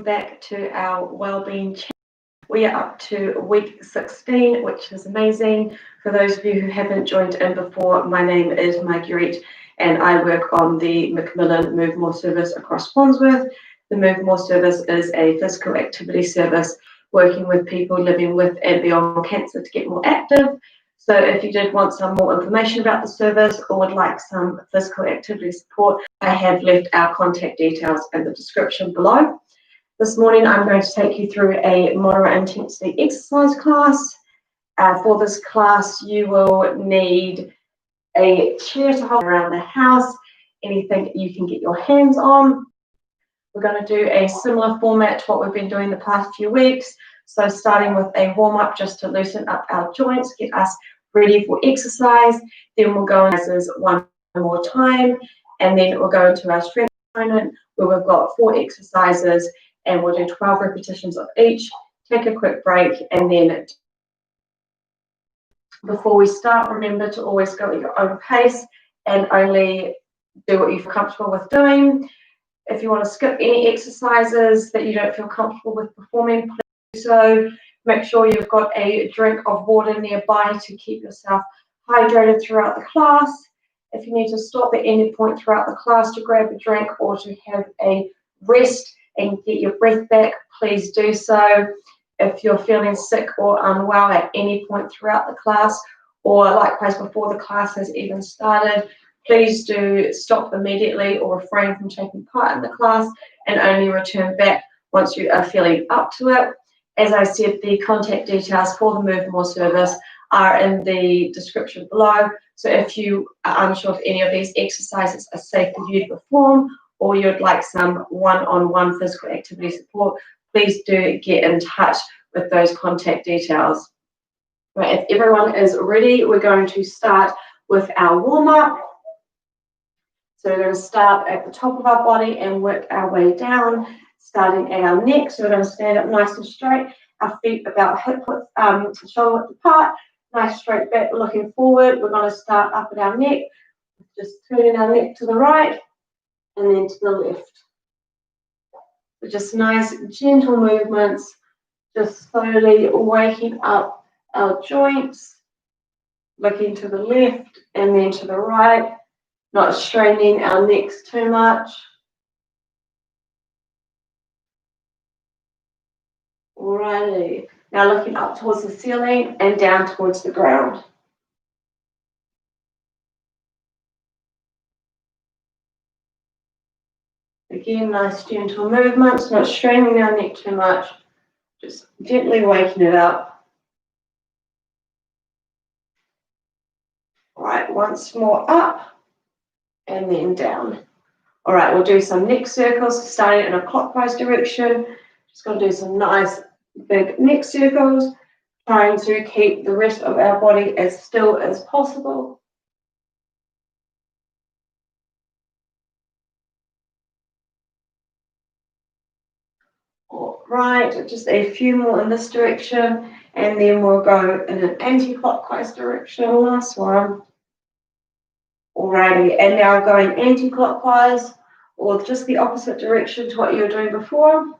back to our wellbeing chat. We are up to week 16, which is amazing. For those of you who haven't joined in before, my name is Marguerite and I work on the Macmillan Move More service across Wandsworth. The Move More service is a physical activity service working with people living with and beyond cancer to get more active. So if you did want some more information about the service or would like some physical activity support, I have left our contact details in the description below. This morning I'm going to take you through a moderate intensity exercise class. For this class you will need a chair to hold around the house, anything you can get your hands on. We're going to do a similar format to what we've been doing the past few weeks. So starting with a warm-up just to loosen up our joints, get us ready for exercise. Then we'll go into one more time, and then we'll go into our strength component where we've got 4 exercises and we'll do 12 repetitions of each. Take a quick break, and then before we start, remember to always go at your own pace and only do what you feel comfortable with doing. If you want to skip any exercises that you don't feel comfortable with performing, please do so. Make sure you've got a drink of water nearby to keep yourself hydrated throughout the class. If you need to stop at any point throughout the class to grab a drink or to have a rest and get your breath back, please do so. If you're feeling sick or unwell at any point throughout the class, or likewise before the class has even started, please do stop immediately or refrain from taking part in the class and only return back once you are feeling up to it. As I said, the contact details for the Move More service are in the description below. So if you are unsure if any of these exercises are safe for you to perform, or you'd like some one-on-one physical activity support, please do get in touch with those contact details. Right, if everyone is ready, we're going to start with our warm-up. So we're going to start at the top of our body and work our way down, starting at our neck. So we're going to stand up nice and straight, our feet about hip width, shoulder width apart, nice straight back looking forward. We're going to start up at our neck, just turning our neck to the right and then to the left. So just nice gentle movements, just slowly waking up our joints, looking to the left and then to the right, not straining our necks too much. Alrighty, now looking up towards the ceiling and down towards the ground. Again, nice gentle movements, not straining our neck too much, just gently waking it up. All right, once more up and then down. All right, we'll do some neck circles starting in a clockwise direction. Just going to do some nice big neck circles, trying to keep the rest of our body as still as possible. All right, just a few more in this direction, and then we'll go in an anti-clockwise direction. Last one. Alrighty, and now going anti-clockwise, or just the opposite direction to what you were doing before.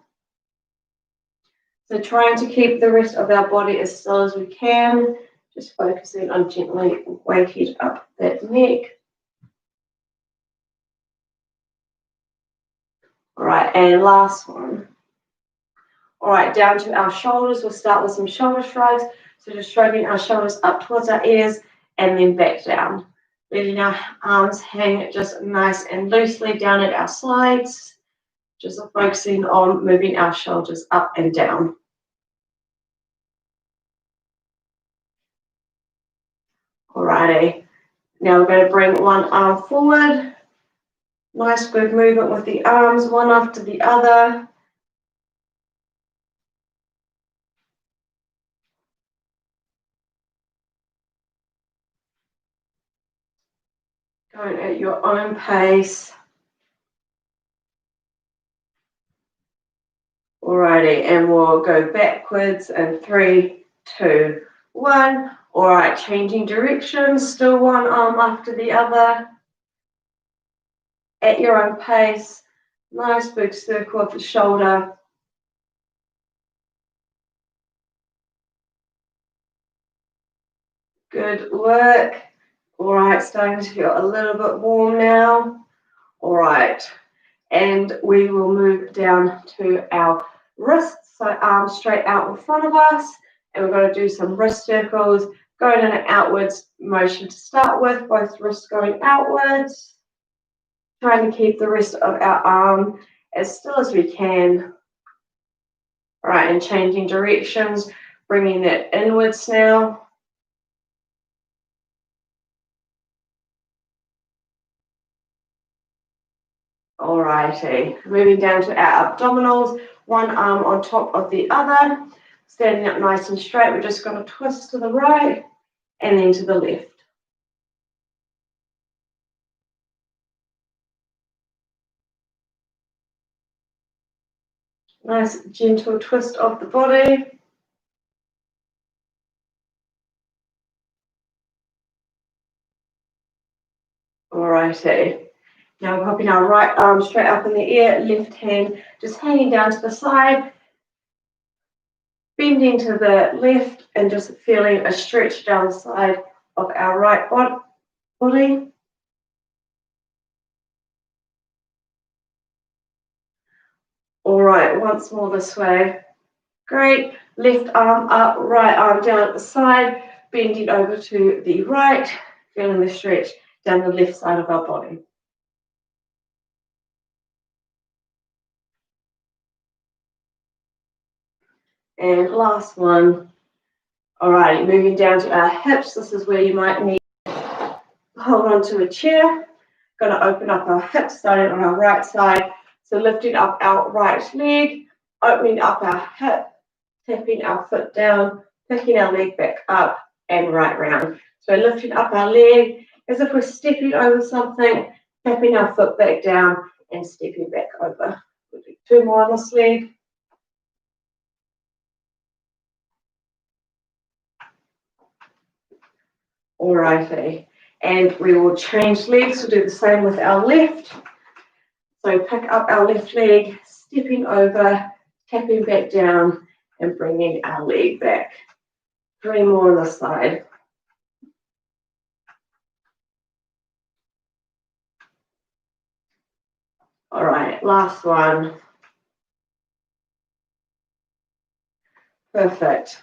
So trying to keep the rest of our body as still as we can, just focusing on gently waking up that neck. All right, and last one. All right, down to our shoulders. We'll start with some shoulder shrugs. So just shrugging our shoulders up towards our ears and then back down. Letting our arms hang just nice and loosely down at our sides. Just focusing on moving our shoulders up and down. Alrighty, now we're going to bring one arm forward. Nice good movement with the arms, one after the other. Going at your own pace. Alrighty, and we'll go backwards in 3, 2, 1. All right, changing direction, still one arm after the other. At your own pace, nice big circle of the shoulder. Good work. All right, starting to feel a little bit warm now. All right, and we will move down to our wrists, so arms straight out in front of us, and we're going to do some wrist circles, going in an outwards motion to start with, both wrists going outwards, trying to keep the rest of our arm as still as we can. All right, and changing directions, bringing that inwards now. All righty, moving down to our abdominals, one arm on top of the other, standing up nice and straight. We're just going to twist to the right and then to the left. Nice gentle twist of the body. All righty. Now we're popping our right arm straight up in the air, left hand just hanging down to the side, bending to the left and just feeling a stretch down the side of our right body. All right, once more this way. Great. Left arm up, right arm down at the side, bending over to the right, feeling the stretch down the left side of our body. And last one. All right, moving down to our hips. This is where you might need to hold on to a chair. Going to open up our hips, starting on our right side. So lifting up our right leg, opening up our hip, tapping our foot down, picking our leg back up and right round. So lifting up our leg as if we're stepping over something, tapping our foot back down and stepping back over. We'll do two more on this leg. Alrighty, and we will change legs. We'll do the same with our left. So pick up our left leg, stepping over, tapping back down and bringing our leg back. Three more on this side. All right, last one. Perfect.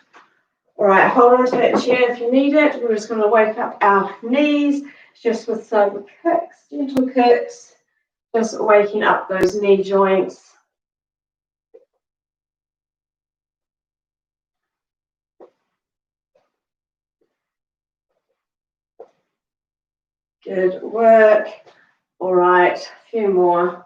All right, hold on to that chair if you need it. We're just going to wake up our knees just with some kicks, gentle kicks, just waking up those knee joints. Good work. All right, a few more.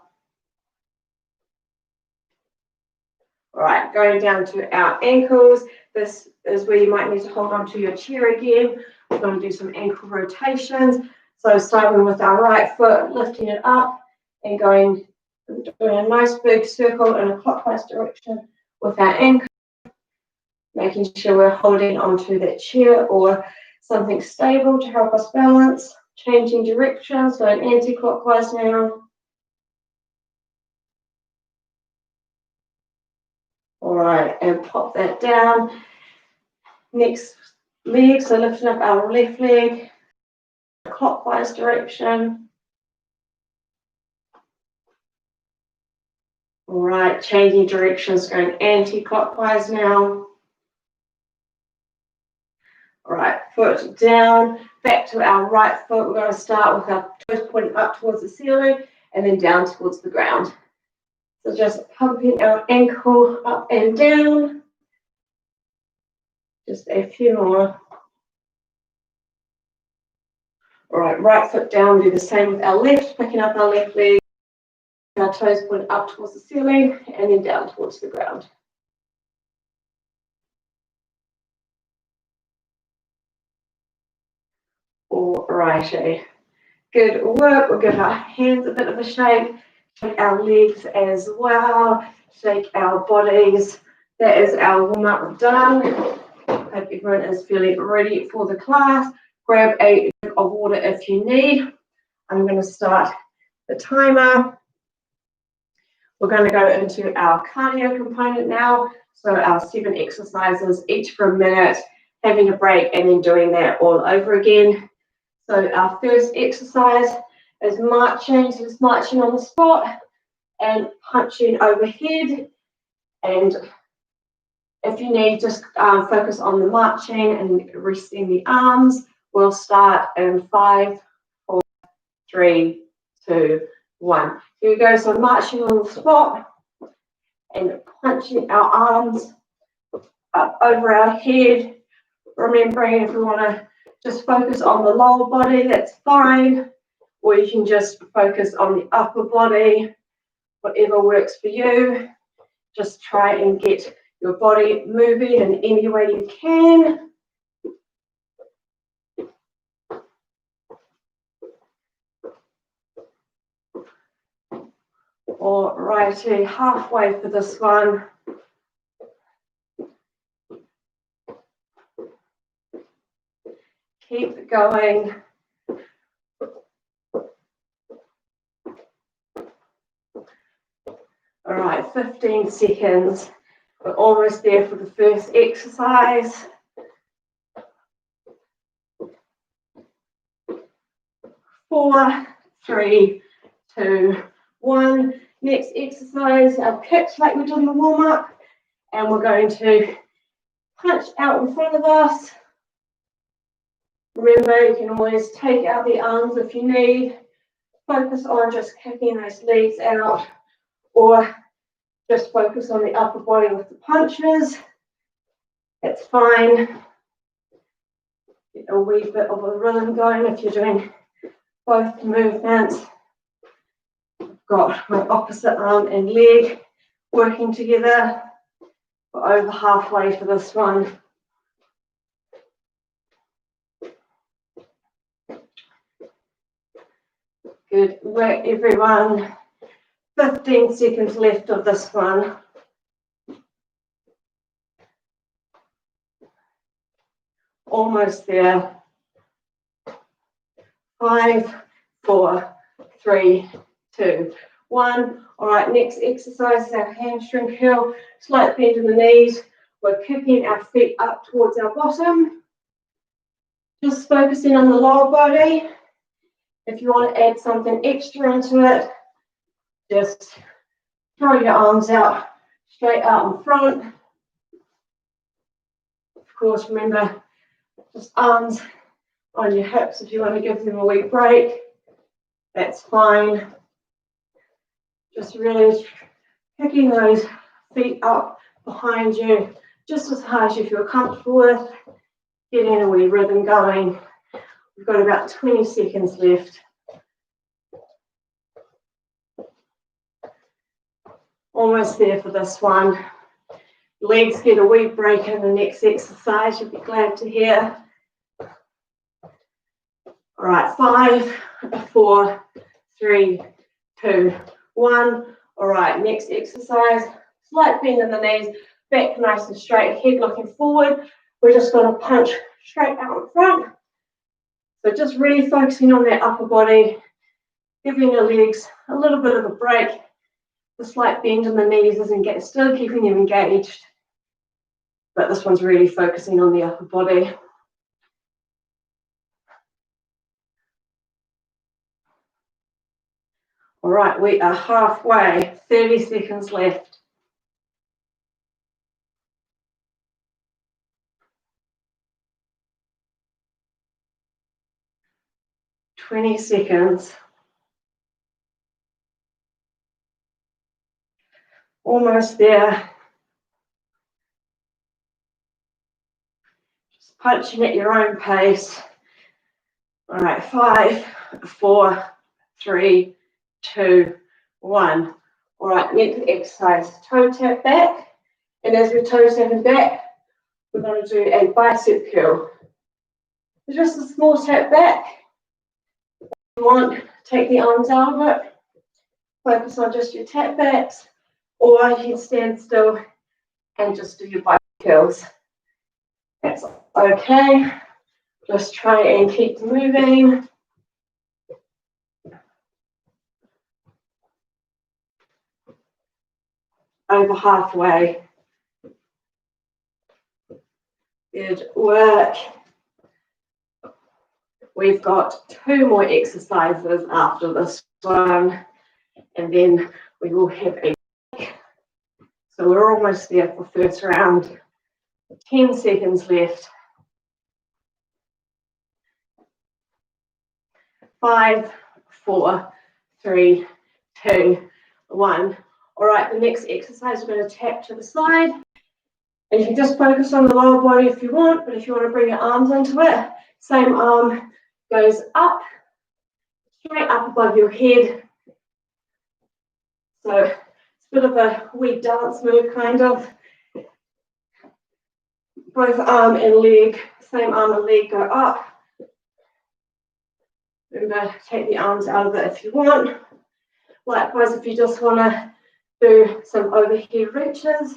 All right, going down to our ankles. This is where you might need to hold on to your chair again. We're going to do some ankle rotations. So starting with our right foot, lifting it up and doing a nice big circle in a clockwise direction with our ankle, making sure we're holding onto that chair or something stable to help us balance. Changing direction, so an anti-clockwise now. All right, and pop that down. Next leg, so lifting up our left leg, clockwise direction. All right, changing directions, going anti-clockwise now. All right, foot down, back to our right foot. We're going to start with our toes pointing up towards the ceiling and then down towards the ground. So just pumping our ankle up and down. Just a few more. All right, right foot down, do the same with our left, picking up our left leg. Our toes point up towards the ceiling and then down towards the ground. All righty. Good work. We'll give our hands a bit of a shake. Shake our legs as well. Shake our bodies. That is our warm-up done. Hope everyone is feeling ready for the class. Grab a drink of water if you need. I'm going to start the timer. We're going to go into our cardio component now. So our 7 exercises, each for a minute. having a break and then doing that all over again. So our first exercise is marching, so just marching on the spot and punching overhead. And if you need, just focus on the marching and resting the arms. We'll start in 5, 4, 3, 2, 1. Here we go, so marching on the spot and punching our arms up over our head. Remembering if we want to just focus on the lower body, that's fine. Or you can just focus on the upper body, whatever works for you. Just try and get your body moving in any way you can. All righty, halfway for this one. Keep going. All right, 15 seconds. We're almost there for the first exercise. 4, 3, 2, 1. Next exercise, our kicks like we did in the warm-up. And we're going to punch out in front of us. Remember, you can always take out the arms if you need. Focus on just kicking those legs out, or just focus on the upper body with the punches. That's fine. Get a wee bit of a rhythm going if you're doing both movements. I've got my opposite arm and leg working together. We're over halfway for this one. Good work, everyone. 15 seconds left of this one. Almost there. 5, 4, 3, 2, 1. All right, next exercise is our hamstring curl. Slight bend in the knees. We're kicking our feet up towards our bottom. Just focusing on the lower body. If you want to add something extra into it, just throw your arms out, straight out in front. Of course, remember, just arms on your hips if you want to give them a wee break. That's fine. Just really kicking those feet up behind you, just as hard as you feel comfortable with, getting a wee rhythm going. We've got about 20 seconds left. Almost there for this one. Legs get a wee break in the next exercise, you'll be glad to hear. All right, 5, 4, 3, 2, 1. All right, next exercise. Slight bend in the knees, back nice and straight, head looking forward. We're just going to punch straight out in front. So just really focusing on that upper body, giving your legs a little bit of a break. The slight bend in the knees isn't still keeping them engaged, but this one's really focusing on the upper body. All right, we are halfway, 30 seconds left. Twenty seconds. Almost there. Just punching at your own pace. All right, 5, 4, 3, 2, 1. All right, next exercise, toe tap back. And as we're toe tapping back, we're going to do a bicep curl. Just a small tap back. If you want, take the arms out of it. Focus on just your tap backs. Or you can stand still and just do your bicep curls. That's okay. Just try and keep moving. Over halfway. Good work. We've got 2 more exercises after this one, and then we will have a break. So we're almost there for first round. 10 seconds left. 5, 4, 3, 2, 1. All right, the next exercise, we're going to tap to the side. And you can just focus on the lower body if you want, but if you want to bring your arms into it, same arm goes up, straight up above your head. So it's a bit of a wee dance move, kind of. Both arm and leg, same arm and leg go up. Remember, take the arms out of it if you want. Likewise, if you just want to do some overhead reaches,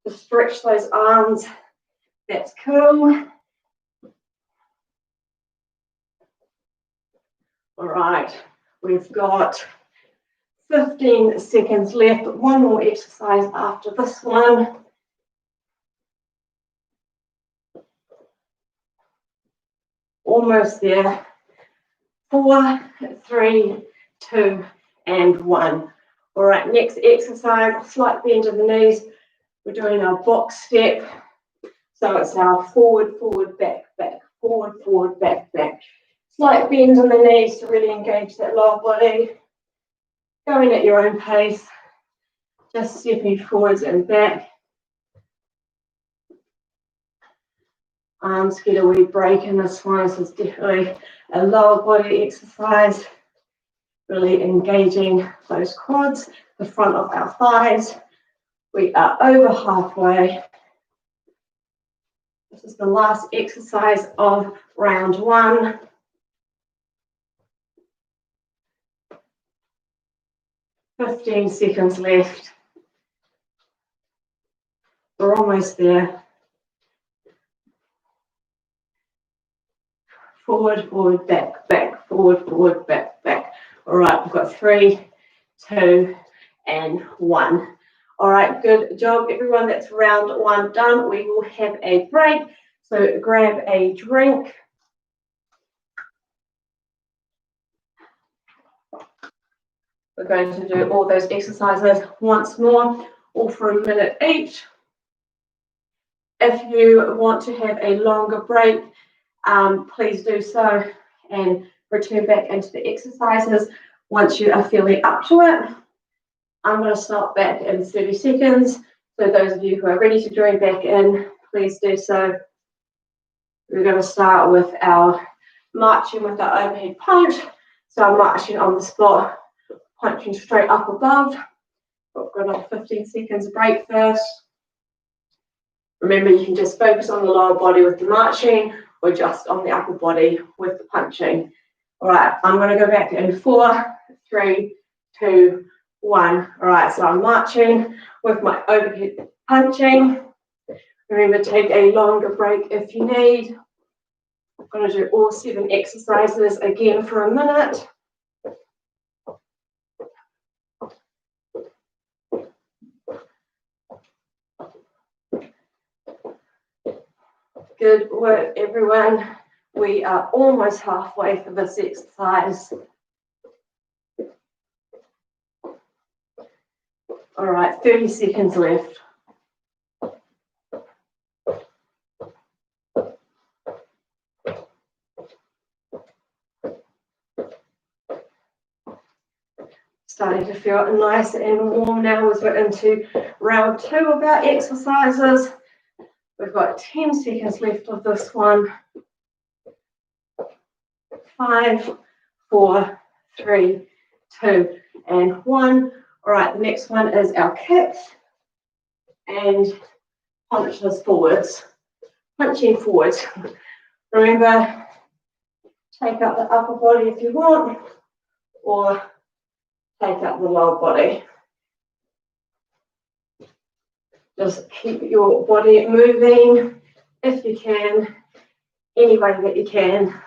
to stretch those arms, that's cool. All right, we've got 15 seconds left. 1 more exercise after this one. Almost there. 4, 3, 2, and 1. All right, next exercise, slight bend in the knees. We're doing our box step. So it's our forward, forward, back, back, forward, forward, back, back. Slight bend in the knees to really engage that lower body. Going at your own pace. Just stepping forwards and back. Arms get a wee break in this one. This is definitely a lower body exercise. Really engaging those quads, the front of our thighs. We are over halfway. This is the last exercise of round 1. Fifteen seconds left. We're almost there. Forward, forward, back, back, forward, forward, back, back. All right, we've got 3, 2, and 1. All right, good job, everyone. That's round 1 done. We will have a break. So grab a drink. We're going to do all those exercises once more, all for a minute each. If you want to have a longer break, please do so and return back into the exercises once you are feeling up to it. I'm going to stop back in 30 seconds. So those of you who are ready to join back in, please do so. We're going to start with our marching with our overhead punch. So I'm marching on the spot, punching straight up above. We've got a 15 seconds break first. Remember, you can just focus on the lower body with the marching or just on the upper body with the punching. All right, I'm going to go back in 4, 3, 2, 1. All right, so I'm marching with my overhead punching. Remember, take a longer break if you need. I'm going to do all 7 exercises again for a minute. Good work, everyone. We are almost halfway for this exercise. All right, 30 seconds left. Starting to feel nice and warm now as we're into round 2 of our exercises. We've got 10 seconds left of this one. 5, 4, 3, 2, and 1. All right, the next one is our kicks and punches forwards. Punching forwards. Remember, take up the upper body if you want, or take up the lower body. Just keep your body moving if you can, any way that you can.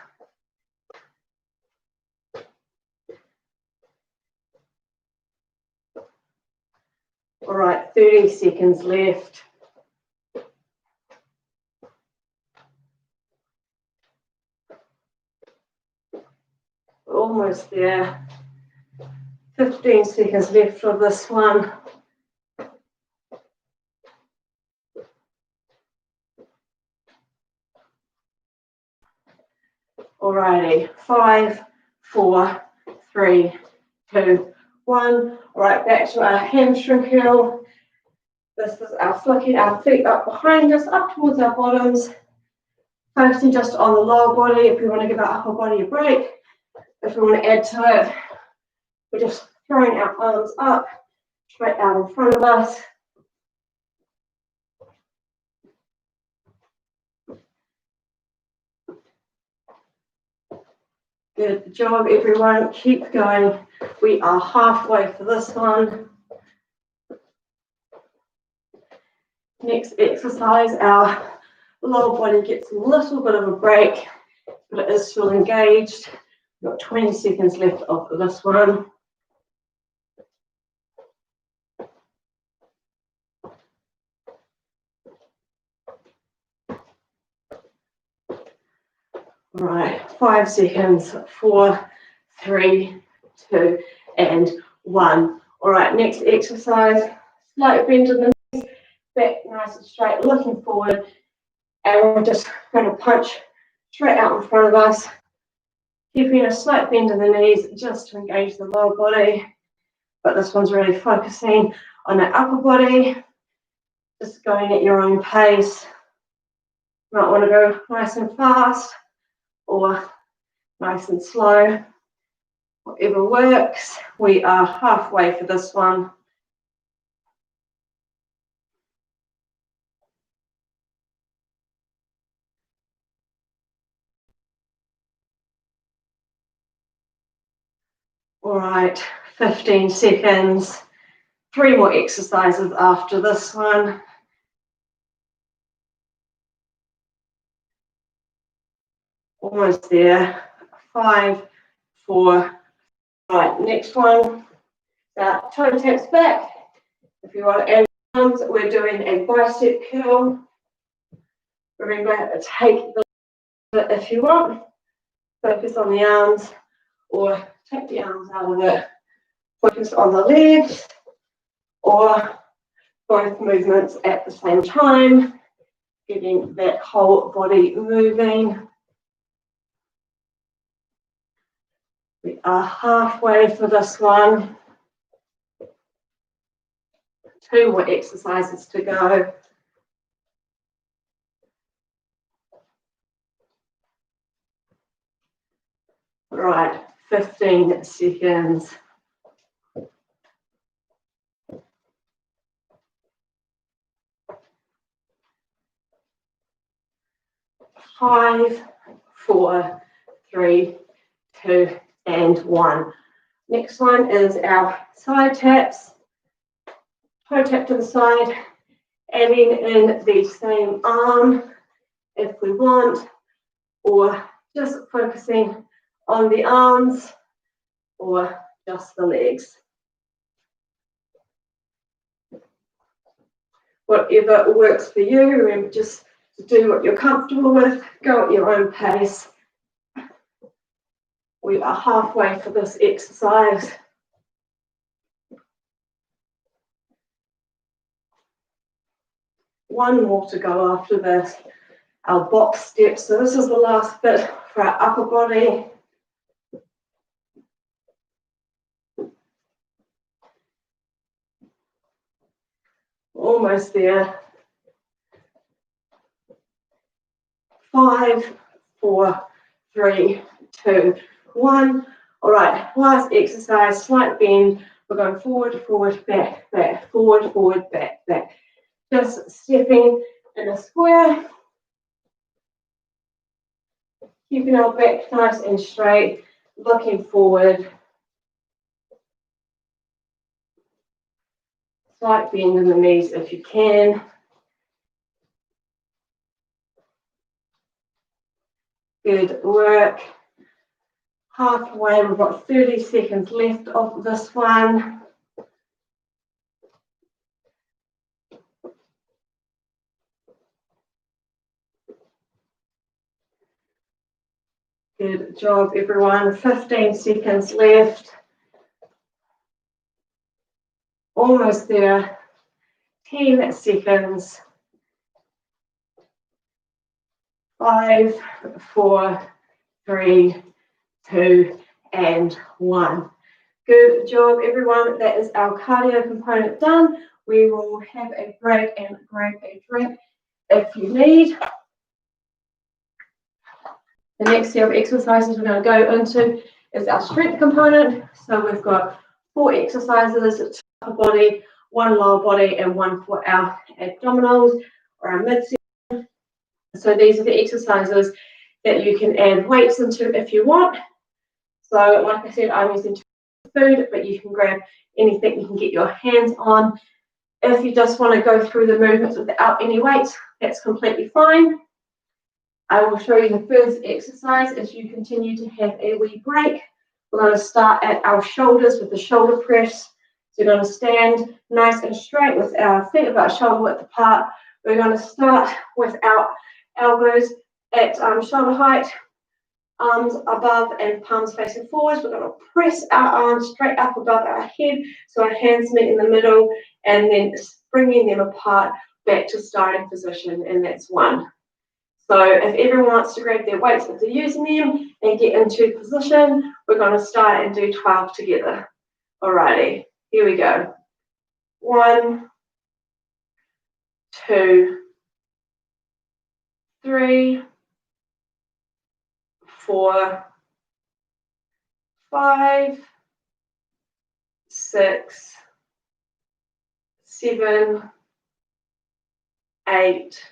All right, 30 seconds left. Almost there. 15 seconds left for this one. Alrighty, 5, 4, 3, 2, 1. All right, back to our hamstring curl. This is our flicking our feet up behind us, up towards our bottoms, focusing just on the lower body. If we want to give our upper body a break, if we want to add to it, we're just throwing our arms up, straight out in front of us. Good job, everyone. Keep going. We are halfway for this one. Next exercise, our lower body gets a little bit of a break, but it is still engaged. We've got 20 seconds left of this one. All right, 5 seconds, 4, 3, 2, and 1. All right, next exercise, slight bend in the knees, back nice and straight, looking forward, and we're just going to punch straight out in front of us, keeping a slight bend in the knees just to engage the lower body, but this one's really focusing on the upper body, just going at your own pace. You might want to go nice and fast, or nice and slow, whatever works. We are halfway for this one. All right, 15 seconds. 3 more exercises after this one. Almost there. 5, 4. Right, next one. Toe taps back. If you want to add arms, we're doing a bicep curl. Remember, take the if you want. Focus on the arms, or take the arms out of it. Focus on the legs, or both movements at the same time, getting that whole body moving. We are halfway for this one. 2 more exercises to go. Right, 15 seconds. 5, 4, 3, 2, and 1. Next one is our side taps. Toe tap to the side, adding in the same arm if we want, or just focusing on the arms, or just the legs. Whatever works for you, remember just to do what you're comfortable with, go at your own pace. We are halfway for this exercise. One more to go after this, our box steps. So this is the last bit for our upper body. Almost there. 5, 4, 3, 2, 1. All right, last exercise, slight bend. We're going forward, forward, back, back, forward, forward, back, back. Just stepping in a square. Keeping our back nice and straight, looking forward. Slight bend in the knees if you can. Good work. Halfway, we've got 30 seconds left of this one. Good job, everyone. 15 seconds left. Almost there. 10 seconds. 5, 4, 3, 2, and 1. Good job, everyone. That is our cardio component done. We will have a break and grab a drink if you need. The next set of exercises we're going to go into is our strength component. So we've got 4 exercises, 2 upper body, 1 lower body, and 1 for our abdominals or our midsection. So these are the exercises that you can add weights into if you want. So like I said, I'm using food, but you can grab anything you can get your hands on. If you just want to go through the movements without any weights, that's completely fine. I will show you the first exercise as you continue to have a wee break. We're going to start at our shoulders with the shoulder press. So we're going to stand nice and straight with our feet about shoulder width apart. We're going to start with our elbows at shoulder height, arms above and palms facing forwards. We're going to press our arms straight up above our head so our hands meet in the middle, and then bringing them apart back to starting position, and that's 1. So if everyone wants to grab their weights if they're using them and get into position, we're going to start and do 12 together. Alrighty, here we go. 1, 2, 3, 4, 5, 6, 7, 8,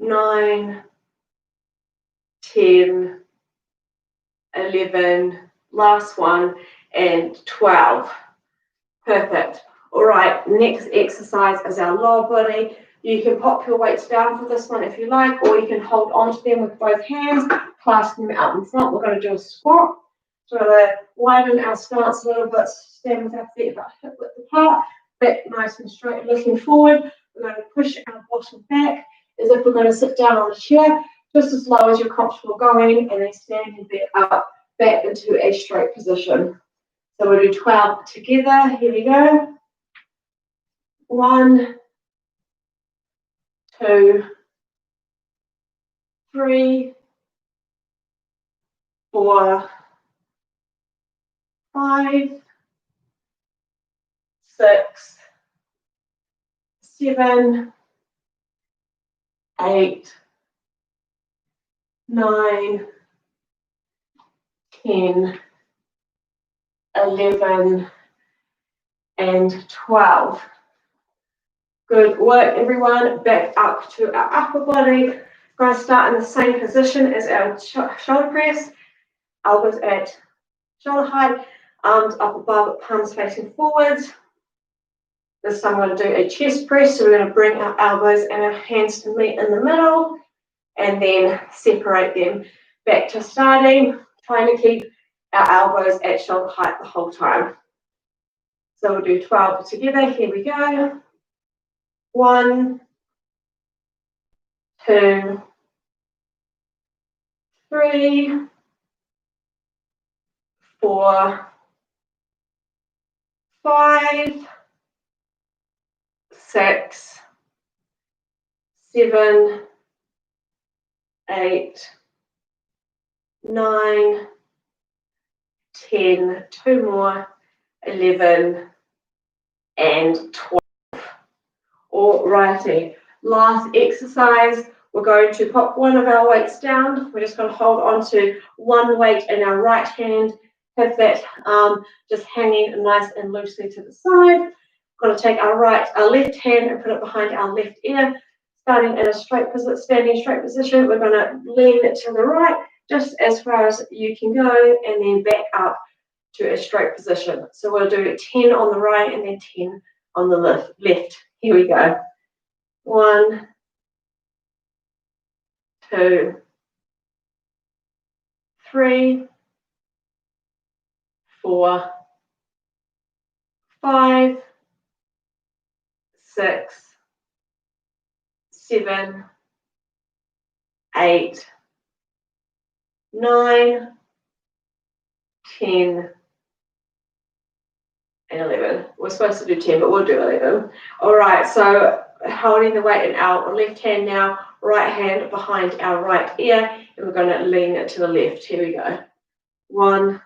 9, 10, 11, last one, and 12. Perfect. All right, next exercise is our lower body. You can pop your weights down for this one if you like, or you can hold onto them with both hands, clasping them out in front. We're going to do a squat. So we're going to widen our stance a little bit, stand with our feet about hip width apart, back nice and straight, looking forward. We're going to push our bottom back as if we're going to sit down on a chair, just as low as you're comfortable going, and then standing back into a straight position. So we'll do 12 together. Here we go. 1, 2, 3, 4, 5, 6, 7, 8, 9, 10, 11, and 12. Good work, everyone. Back up to our upper body. Going to start in the same position as our shoulder press. Elbows at shoulder height, arms up above, palms facing forwards. This time I'm going to do a chest press. So we're going to bring our elbows and our hands to meet in the middle, and then separate them back to starting, trying to keep our elbows at shoulder height the whole time. So we'll do 12 together. Here we go. 1, 2, 3, 4, 5, 6, 7, 8, 9, 10, 2 more, 11, and 12. Alrighty, last exercise. We're going to pop one of our weights down. We're just going to hold on to one weight in our right hand. Have that just hanging nice and loosely to the side. We're going to take our left hand and put it behind our left ear. Starting in a standing straight position, we're going to lean it to the right, just as far as you can go, and then back up to a straight position. So we'll do 10 on the right and then 10 on the left. Here we go. 1, 2, 3, 4, 5, 6, 7, 8, 9, 10, and 11. We're supposed to do 10, but we'll do 11. All right, so holding the weight in our left hand now, right hand behind our right ear, and we're going to lean it to the left. Here we go. 1,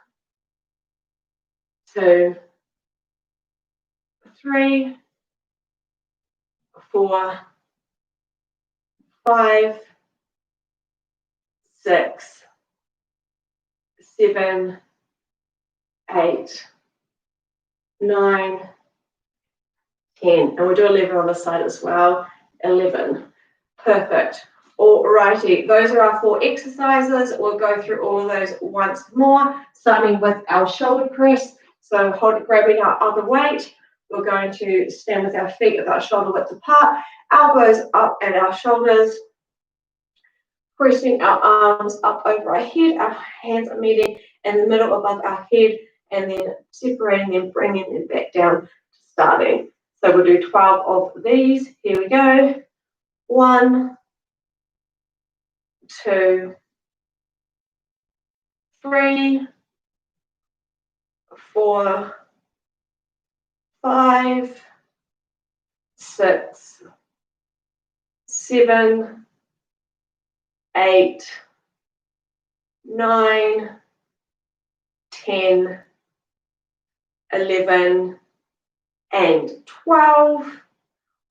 2, 3, 4, 5, 6, 7, 8, 9, 10. And we'll do 11 on this side as well. 11. Perfect. Alrighty, those are our 4 exercises. We'll go through all of those once more, starting with our shoulder press. So grabbing our other weight, we're going to stand with our feet about shoulder width apart, elbows up at our shoulders, pressing our arms up over our head. Our hands are meeting in the middle above our head, and then separating them, bringing them back down to starting. So we'll do 12 of these. Here we go. 1, 2, 3, 4, 5, 6, 7, 8, 9, 10, 11, and 12.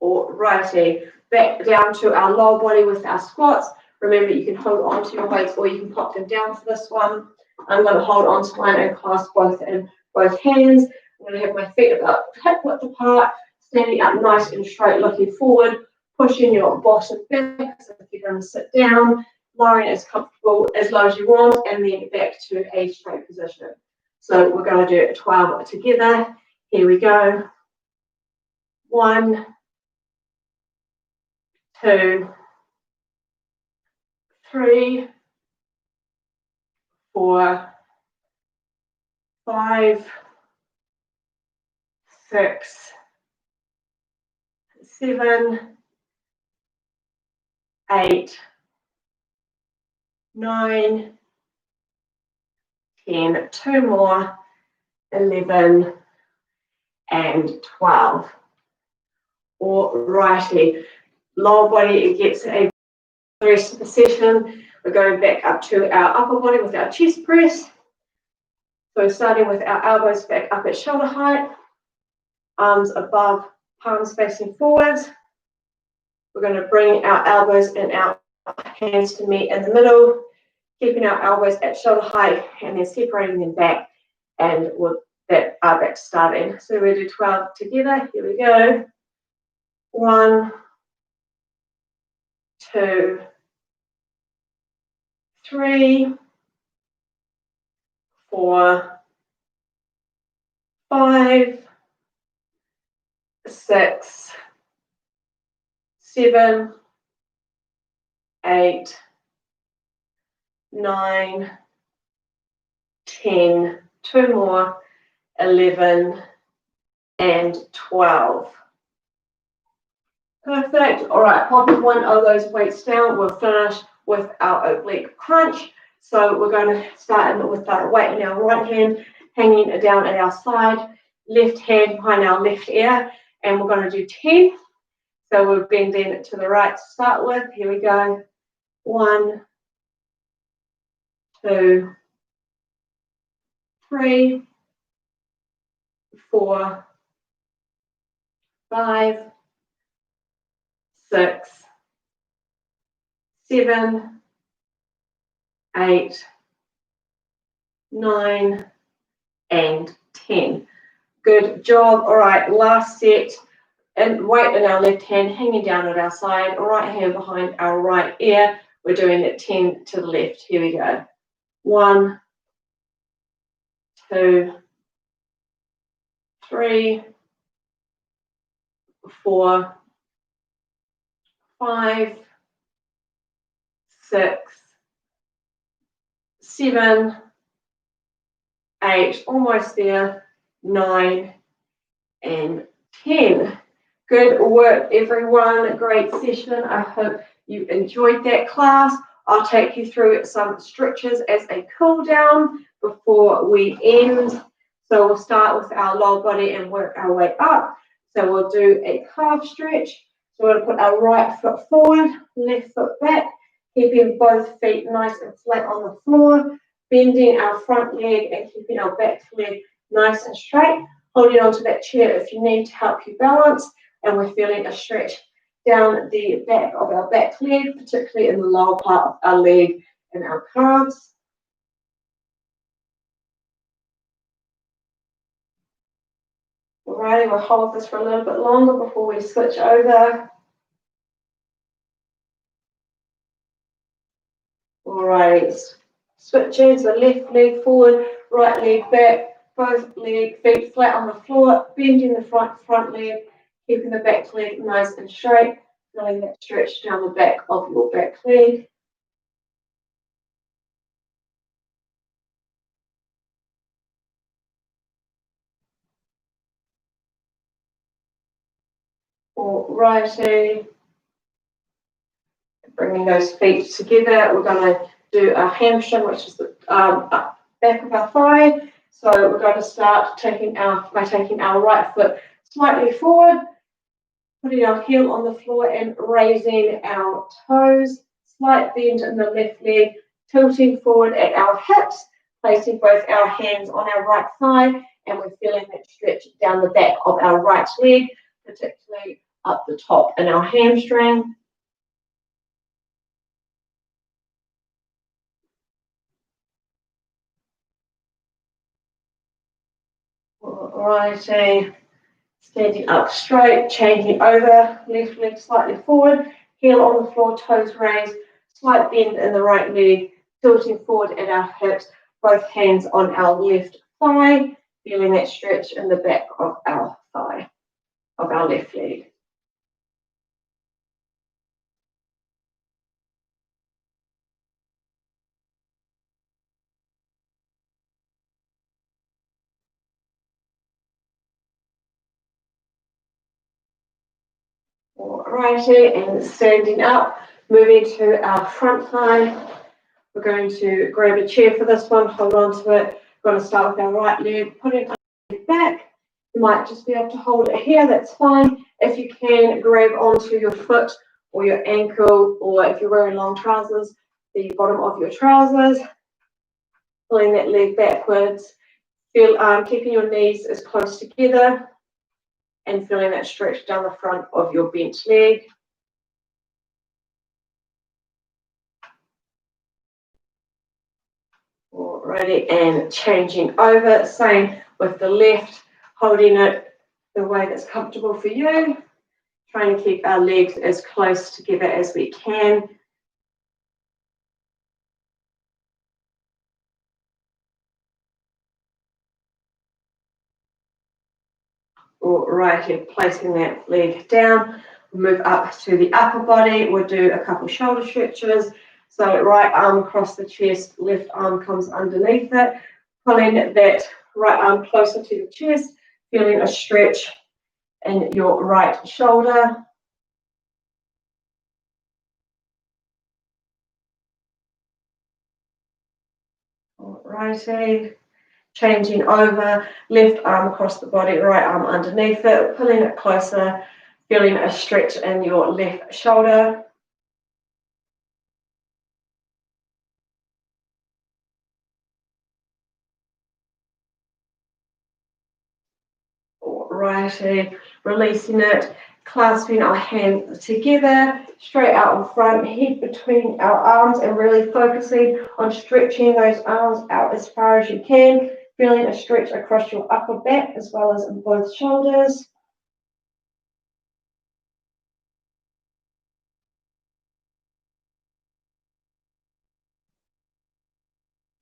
Alrighty, back down to our lower body with our squats. Remember, you can hold on to your weights or you can pop them down for this one. I'm going to hold on to mine and clasp both in both hands. I'm going to have my feet about hip width apart, standing up nice and straight, looking forward, pushing your bottom back. So if you're going to sit down, lowering as comfortable as low as you want, and then back to a straight position. So we're going to do 12 together. Here we go. 1, 2, 3, 4, 5, 6, 7, 8, 9, 10, 2 more, 11, and 12. Alrighty, lower body, it gets a rest of the session. We're going back up to our upper body with our chest press. So starting with our elbows back up at shoulder height, arms above, palms facing forwards. We're going to bring our elbows and our hands to meet in the middle, keeping our elbows at shoulder height and then separating them back, and with that our back starting. So we do 12 together. Here we go. 1, 2, 3, 4, 5, 6, 7, 8, 9, 10, 2 more, 11, and 12. Perfect. All right, popping one of those weights down. We'll finish with our oblique crunch. So we're going to start with our weight in our right hand, hanging down at our side, left hand behind our left ear, and we're going to do 10. So we'll bend in to the right to start with. Here we go. 1, 2, 3, 4, 5, 6, 7, 8, 9, and 10. Good job. All right, last set. And weight in our left hand hanging down at our side, right hand behind our right ear. We're doing it 10 to the left. Here we go. 1, 2, 3, 4, 5, 6, 7, 8, almost there, 9, and 10. Good work, everyone. Great session. I hope you enjoyed that class. I'll take you through some stretches as a cool down before we end. So we'll start with our lower body and work our way up. So we'll do a calf stretch. So we're going to put our right foot forward, left foot back, keeping both feet nice and flat on the floor, bending our front leg and keeping our back leg nice and straight, holding onto that chair if you need to help you balance, and we're feeling a stretch down the back of our back leg, particularly in the lower part of our leg and our calves. Alrighty, we'll hold this for a little bit longer before we switch over. Alright, switches, the left leg forward, right leg back, both feet flat on the floor, bending the front leg, keeping the back leg nice and straight, feeling that stretch down the back of your back leg. Alrighty, bringing those feet together, we're going to do a hamstring, which is the back of our thigh. So we're going to start by taking our right foot slightly forward, putting our heel on the floor and raising our toes, slight bend in the left leg, tilting forward at our hips, placing both our hands on our right thigh, and we're feeling that stretch down the back of our right leg, particularly up the top in our hamstring. Alrighty, standing up straight, changing over, left leg slightly forward, heel on the floor, toes raised, slight bend in the right leg, tilting forward at our hips, both hands on our left thigh, feeling that stretch in the back of our thigh, of our left leg. Alrighty, and standing up, moving to our front thigh. We're going to grab a chair for this one, hold on to it. We're going to start with our right leg, put it on the back. You might just be able to hold it here, that's fine. If you can, grab onto your foot or your ankle, or if you're wearing long trousers, the bottom of your trousers. Pulling that leg backwards. Feel keeping your knees as close together and feeling that stretch down the front of your bent leg. Alrighty, and changing over, same with the left, holding it the way that's comfortable for you. Trying to keep our legs as close together as we can. Alrighty, placing that leg down. We'll move up to the upper body. We'll do a couple shoulder stretches. So right arm across the chest, left arm comes underneath it. Pulling that right arm closer to your chest, feeling a stretch in your right shoulder. Alrighty, changing over, left arm across the body, right arm underneath it, pulling it closer, feeling a stretch in your left shoulder. Alrighty, releasing it, clasping our hands together, straight out in front, head between our arms, and really focusing on stretching those arms out as far as you can, feeling a stretch across your upper back as well as in both shoulders.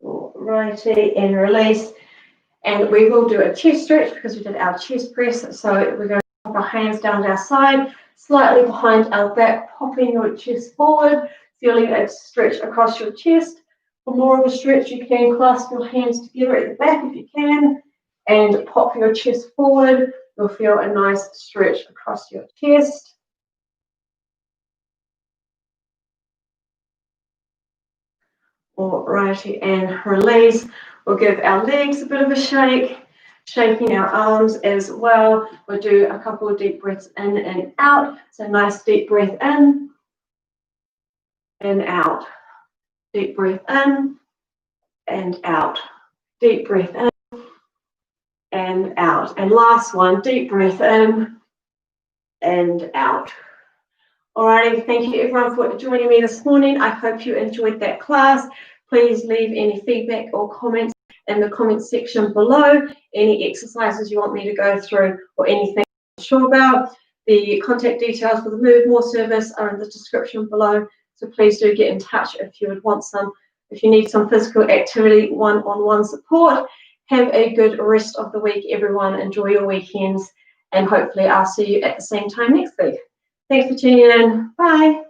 Alrighty, and release. And we will do a chest stretch because we did our chest press. So we're going to pop our hands down our side, slightly behind our back, popping your chest forward, feeling a stretch across your chest. For more of a stretch, you can clasp your hands together at the back if you can, and pop your chest forward. You'll feel a nice stretch across your chest. Alrighty, and release. We'll give our legs a bit of a shake, shaking our arms as well. We'll do a couple of deep breaths in and out. So nice deep breath in and out. Deep breath in and out. Deep breath in and out. And last one, deep breath in and out. Alrighty, thank you everyone for joining me this morning. I hope you enjoyed that class. Please leave any feedback or comments in the comments section below. Any exercises you want me to go through or anything you're sure about. The contact details for the Move More service are in the description below. So please do get in touch if you would want some, if you need some physical activity, one-on-one support. Have a good rest of the week, everyone. Enjoy your weekends, and hopefully I'll see you at the same time next week. Thanks for tuning in. Bye.